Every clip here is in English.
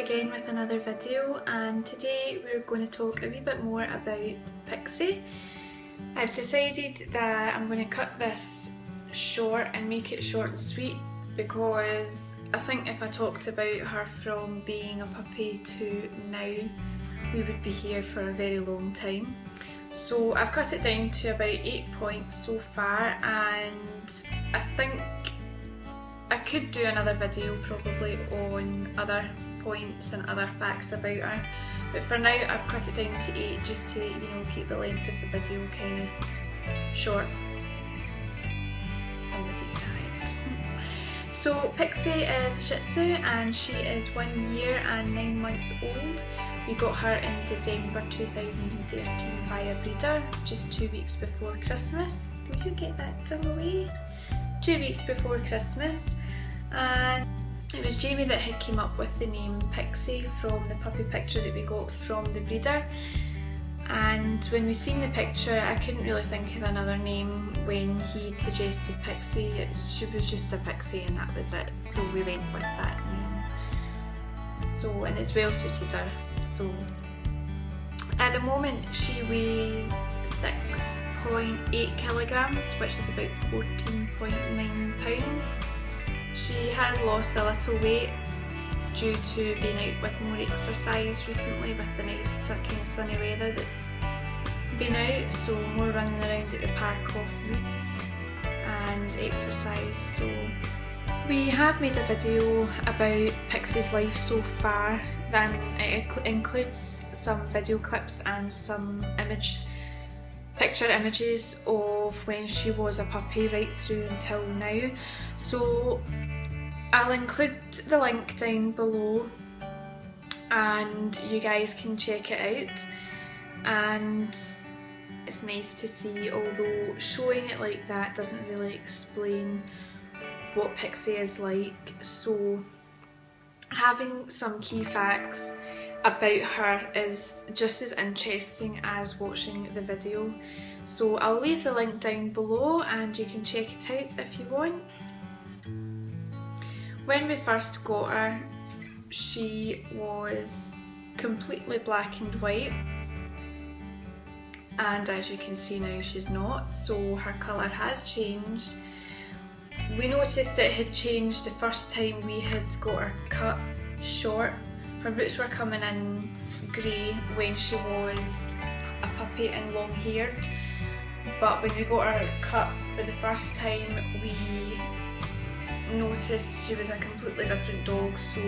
again with another video, and today we're going to talk a wee bit more about Pixie. I've decided that I'm going to cut this short and make it short and sweet because I think if I talked about her from being a puppy to now, we would be here for a very long time. So I've cut it down to about 8 points so far, and I think I could do another video probably on other points and other facts about her, but for now I've cut it down to 8 just to, keep the length of the video kind of short. Somebody's tired. So Pixie is a Shih Tzu and she is 1 year and 9 months old. We got her in December 2013 via breeder, just 2 weeks before Christmas. Would you get that tongue away? 2 weeks before Christmas, and it was Jamie that had came up with the name Pixie from the puppy picture that we got from the breeder. And when we seen the picture, I couldn't really think of another name when he suggested Pixie. She was just a pixie and that was it, so we went with that name. So, and it's well suited her. So at the moment she weighs 6.8 kilograms, which is about 14.9 pounds. She has lost a little weight due to being out with more exercise recently with the nice kind of sunny weather that's been out, so more running around at the park off route and exercise. So we have made a video about Pixies Life so far, then it includes some video clips and some picture images of when she was a puppy right through until now. So I'll include the link down below and you guys can check it out, and it's nice to see, although showing it like that doesn't really explain what Pixie is like, so having some key facts about her is just as interesting as watching the video. So I'll leave the link down below and you can check it out if you want. When we first got her, she was completely black and white, and as you can see now she's not, so her colour has changed. We noticed it had changed the first time we had got her cut short. Her roots were coming in grey when she was a puppy and long haired, but when we got her cut for the first time we noticed she was a completely different dog. So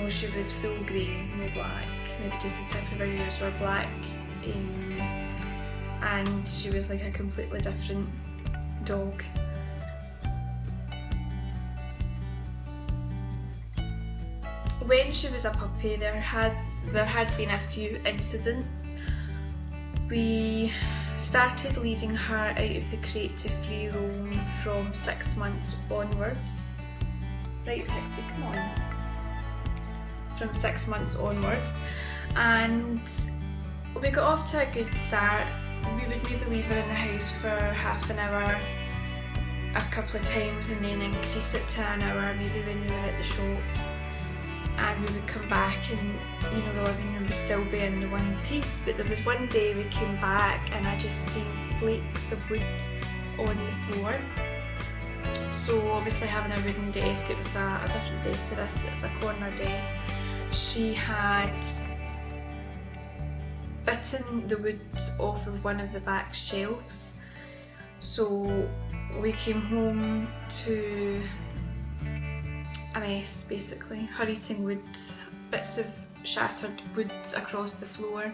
she was full grey, no black, maybe just the tip of her ears were black, and she was like a completely different dog. When she was a puppy, there had been a few incidents. We started leaving her out of the crate to free roam from 6 months onwards. Right, Pixie, come on. From 6 months onwards, and we got off to a good start. We would maybe leave her in the house for half an hour a couple of times and then increase it to an hour, maybe when we were at the shops. And we would come back and the living room would still be in the one piece, but there was one day we came back and I just seen flakes of wood on the floor. So obviously having a wooden desk, it was a different desk to this, but it was a corner desk. She had bitten the wood off of one of the back shelves. So we came home to a mess basically, her eating wood, bits of shattered wood across the floor.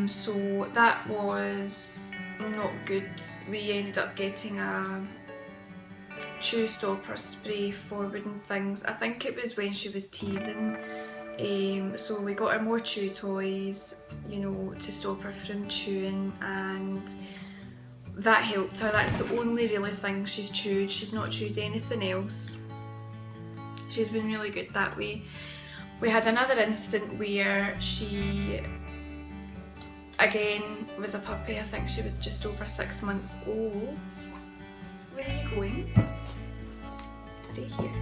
So that was not good. We ended up getting a chew stopper spray for wooden things. I think it was when she was teething. So we got her more chew toys, to stop her from chewing, and that helped her. That's the only really thing she's chewed. She's not chewed anything else. She's been really good that way. We had another incident where she, again, was a puppy. I think she was just over 6 months old. Where are you going? Stay here.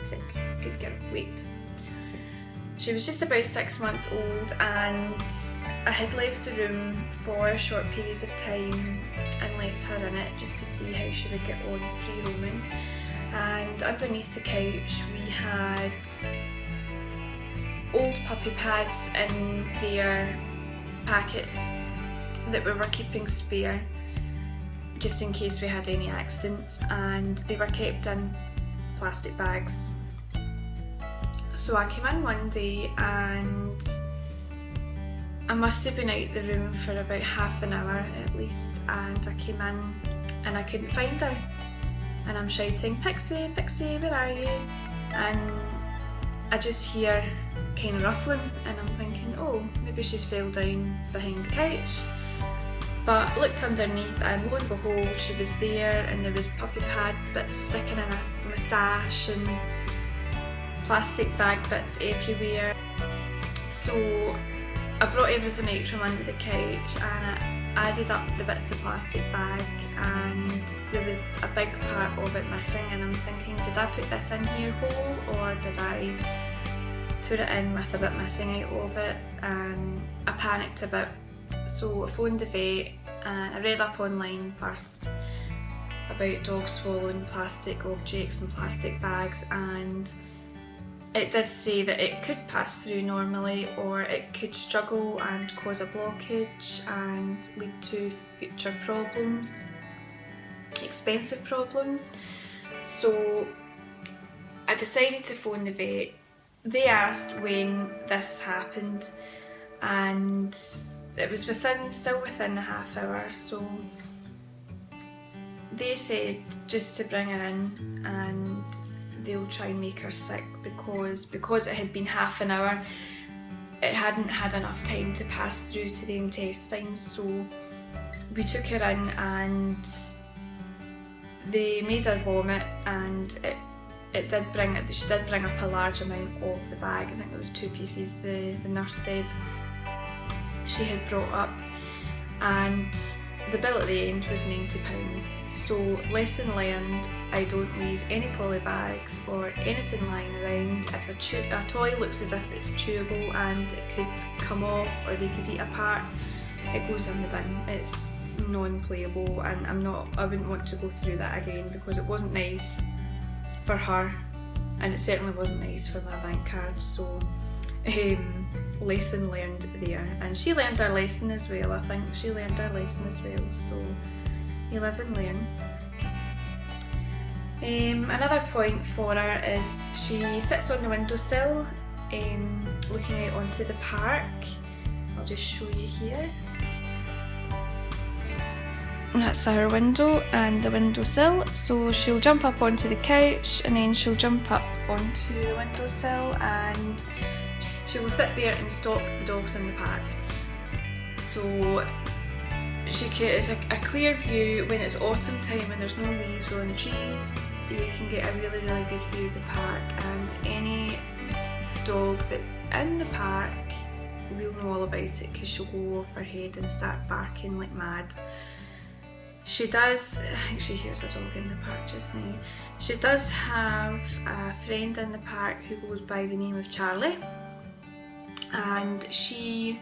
Sit. Good girl. Wait. She was just about 6 months old, and I had left the room for short periods of time and left her in it just to see how she would get on free roaming. And underneath the couch we had old puppy pads in their packets that we were keeping spare just in case we had any accidents, and they were kept in plastic bags. So I came in one day and I must have been out the room for about half an hour at least, and I came in and I couldn't find her, and I'm shouting, "Pixie, Pixie, where are you?" And I just hear kind of ruffling, and I'm thinking, oh, maybe she's fell down behind the couch. But I looked underneath and lo and behold, she was there, and there was puppy pad bits sticking in her moustache and plastic bag bits everywhere. So I brought everything out from under the couch and I added up the bits of plastic bag, and there was a big part of it missing, and I'm thinking, did I put this in here whole, or did I put it in with a bit missing out of it? I panicked a bit, so I phoned the vet and I read up online first about dogs swallowing plastic objects and plastic bags, and it did say that it could pass through normally, or it could struggle and cause a blockage and lead to future problems, expensive problems. So I decided to phone the vet. They asked when this happened, and it was still within the half hour, so they said just to bring her in and they'll try and make her sick, because it had been half an hour, it hadn't had enough time to pass through to the intestines. So we took her in and they made her vomit, and she did bring up a large amount of the bag. I think there was 2 pieces, the nurse said she had brought up, and the bill at the end was £90. So lesson learned, I don't leave any poly bags or anything lying around. If a toy looks as if it's chewable and it could come off or they could eat a part, it goes in the bin. It's non-playable, and I wouldn't want to go through that again, because it wasn't nice for her and it certainly wasn't nice for my bank card. So lesson learned there, and she learned her lesson as well. I think she learned her lesson as well, so you live and learn. Another point for her is she sits on the windowsill looking out onto the park. I'll just show you here. That's her window and the windowsill. So she'll jump up onto the couch, and then she'll jump up onto the windowsill, and she will sit there and stalk the dogs in the park. So it's a clear view when it's autumn time and there's no leaves on the trees. You can get a really, really good view of the park, and any dog that's in the park will know all about it, because she'll go off her head and start barking like mad. She does, I think she hears a dog in the park just now. She does have a friend in the park who goes by the name of Charlie, and she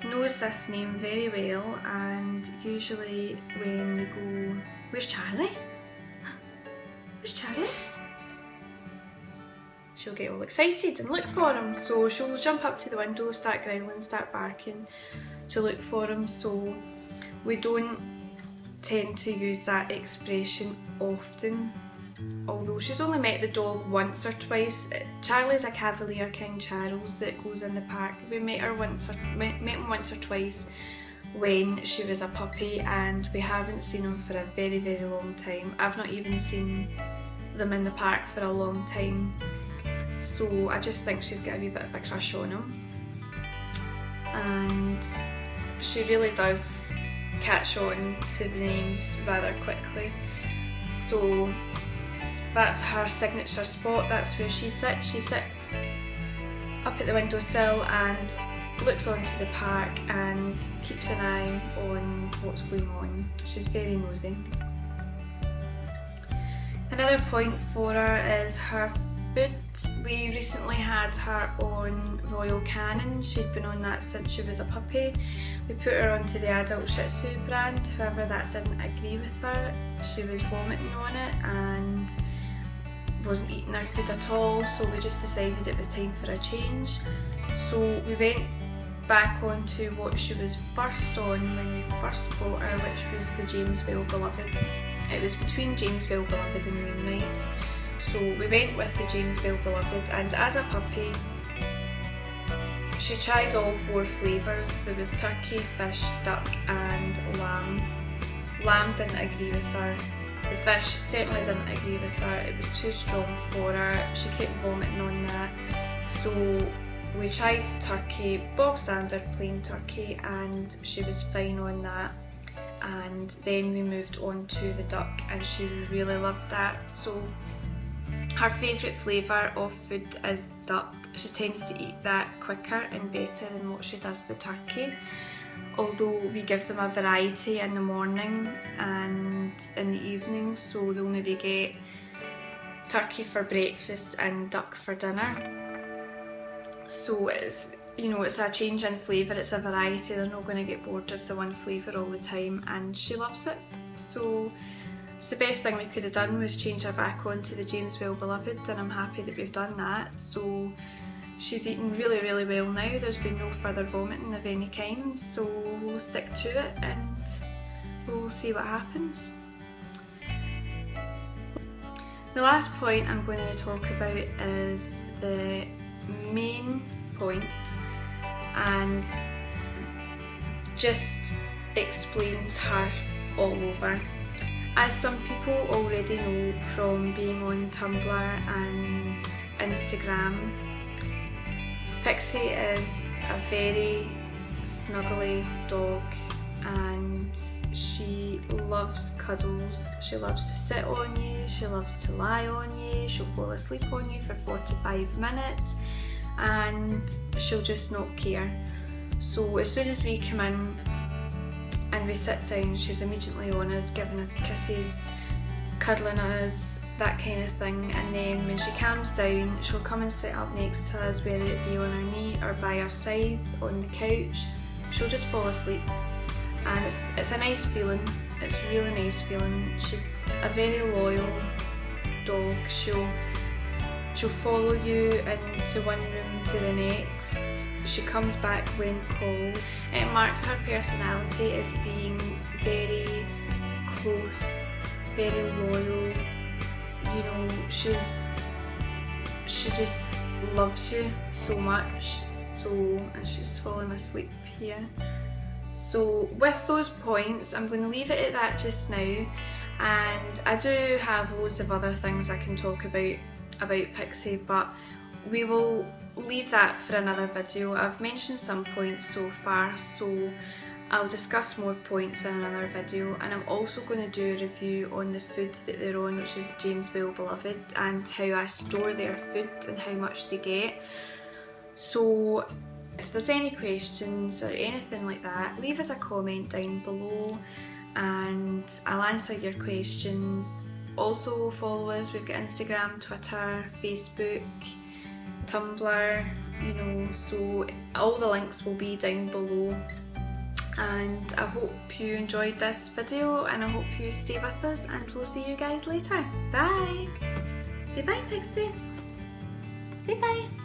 knows this name very well, and usually when we go, "Where's Charlie? Where's Charlie?" she'll get all excited and look for him. So she'll jump up to the window, start growling, start barking to look for him. So we don't tend to use that expression often, although she's only met the dog once or twice. Charlie's a Cavalier King Charles that goes in the park. We met him once or twice when she was a puppy, and we haven't seen him for a very, very long time. I've not even seen them in the park for a long time, so I just think she's got a wee bit of a crush on him, and she really does catch on to the names rather quickly. So that's her signature spot, that's where she sits. She sits up at the windowsill and looks onto the park and keeps an eye on what's going on. She's very nosy. Another point for her is her food. We recently had her on Royal Canin. She'd been on that since she was a puppy. We put her onto the adult Shih Tzu brand, however that didn't agree with her. She was vomiting on it and wasn't eating her food at all, so we just decided it was time for a change. So we went back onto what she was first on when we first bought her, which was the James Well Beloved. It was between James Well Beloved and Wainwright's. So we went with the James Well Beloved, and as a puppy she tried all 4 flavours. There was turkey, fish, duck and lamb. Lamb didn't agree with her. The fish certainly didn't agree with her. It was too strong for her. She kept vomiting on that. So we tried turkey, bog standard plain turkey, and she was fine on that. And then we moved on to the duck and she really loved that. So her favourite flavour of food is duck. She tends to eat that quicker and better than what she does the turkey. Although we give them a variety in the morning and in the evening, so they'll maybe get turkey for breakfast and duck for dinner. So it's, you know, it's a change in flavour, it's a variety. They're not going to get bored of the one flavour all the time, and she loves it. So it's the best thing we could have done was change her back onto the James Well Beloved, and I'm happy that we've done that. So she's eating really well now. There's been no further vomiting of any kind, so we'll stick to it and we'll see what happens. The last point I'm going to talk about is the main point, and just explains her all over. As some people already know from being on Tumblr and Instagram, Pixie is a very snuggly dog and she loves cuddles. She loves to sit on you, she loves to lie on you, she'll fall asleep on you for 45 minutes and she'll just not care. So as soon as we come in and we sit down, she's immediately on us, giving us kisses, cuddling us, that kind of thing. And then when she calms down, she'll come and sit up next to us, whether it be on her knee or by our side on the couch. She'll just fall asleep, and it's a nice feeling. It's a really nice feeling. She's a very loyal dog. She'll follow you into one room to the next. She comes back when called. It marks her personality as being very close, very loyal. You know, she just loves you so much. And she's falling asleep here. So with those points, I'm going to leave it at that just now, and I do have loads of other things I can talk about Pixie, but we will leave that for another video. I've mentioned some points so far, so I'll discuss more points in another video, and I'm also going to do a review on the food that they're on, which is the James Well Beloved, and how I store their food and how much they get. So if there's any questions or anything like that, leave us a comment down below and I'll answer your questions. Also follow us, we've got Instagram, Twitter, Facebook, Tumblr, you know, so all the links will be down below. And I hope you enjoyed this video and I hope you stay with us, and we'll see you guys later. Bye! Say bye, Pixie! Say bye!